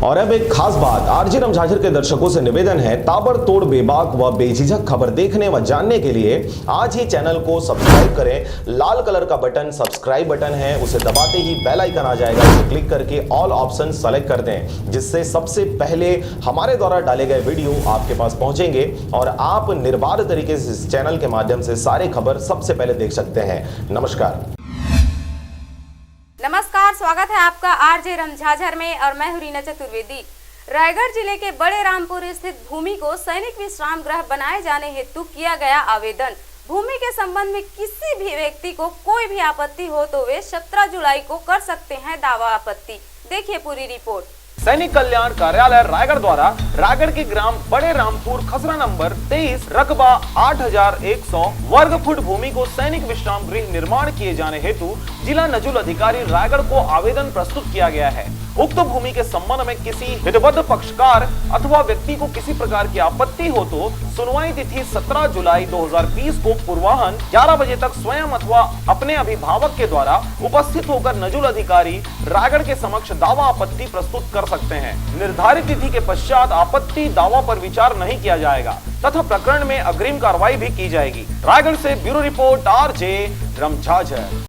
और अब एक खास बात, आरजे रमझाझर के दर्शकों से निवेदन है, ताबड़तोड़ बेबाक व बेझिझक खबर देखने व जानने के लिए आज ही चैनल को सब्सक्राइब करें। लाल कलर का बटन सब्सक्राइब बटन है, उसे दबाते ही बेल आइकन आ जाएगा, उसे क्लिक करके ऑल ऑप्शन सेलेक्ट कर दें, जिससे सबसे पहले हमारे द्वारा डाले गए वीडियो आपके पास पहुंचेंगे और आप निर्बाध तरीके से इस चैनल के माध्यम से सारे खबर सबसे पहले देख सकते हैं। नमस्कार। नमस्कार, स्वागत है आपका आरजे रमझाझर में और मैं हूं रीना चतुर्वेदी। रायगढ़ जिले के बड़े रामपुर स्थित भूमि को सैनिक विश्राम गृह बनाए जाने हेतु किया गया आवेदन। भूमि के संबंध में किसी भी व्यक्ति को कोई भी आपत्ति हो तो वे 17 जुलाई को कर सकते हैं दावा आपत्ति। देखिए पूरी रिपोर्ट। सैनिक कल्याण कार्यालय रायगढ़ द्वारा रायगढ़ के ग्राम बड़े रामपुर खसरा नंबर 23 रकबा 8100 वर्ग फुट भूमि को सैनिक विश्राम गृह निर्माण किए जाने हेतु जिला नजुल अधिकारी रायगढ़ को आवेदन प्रस्तुत किया गया है। उक्त भूमि के संबंध में किसी हितबद्ध पक्षकार अथवा व्यक्ति को किसी प्रकार की आपत्ति हो तो सुनवाई तिथि 17 जुलाई 2020 को पूर्वाह्न 11 बजे तक स्वयं अथवा अपने अभिभावक के द्वारा उपस्थित होकर नजुल अधिकारी रायगढ़ के समक्ष दावा आपत्ति प्रस्तुत कर सकते हैं। निर्धारित तिथि के पश्चात आपत्ति दावा पर विचार नहीं किया जाएगा तथा प्रकरण में अग्रिम कार्रवाई भी की जाएगी। रायगढ़ से ब्यूरो रिपोर्ट आरजे रमझाझर।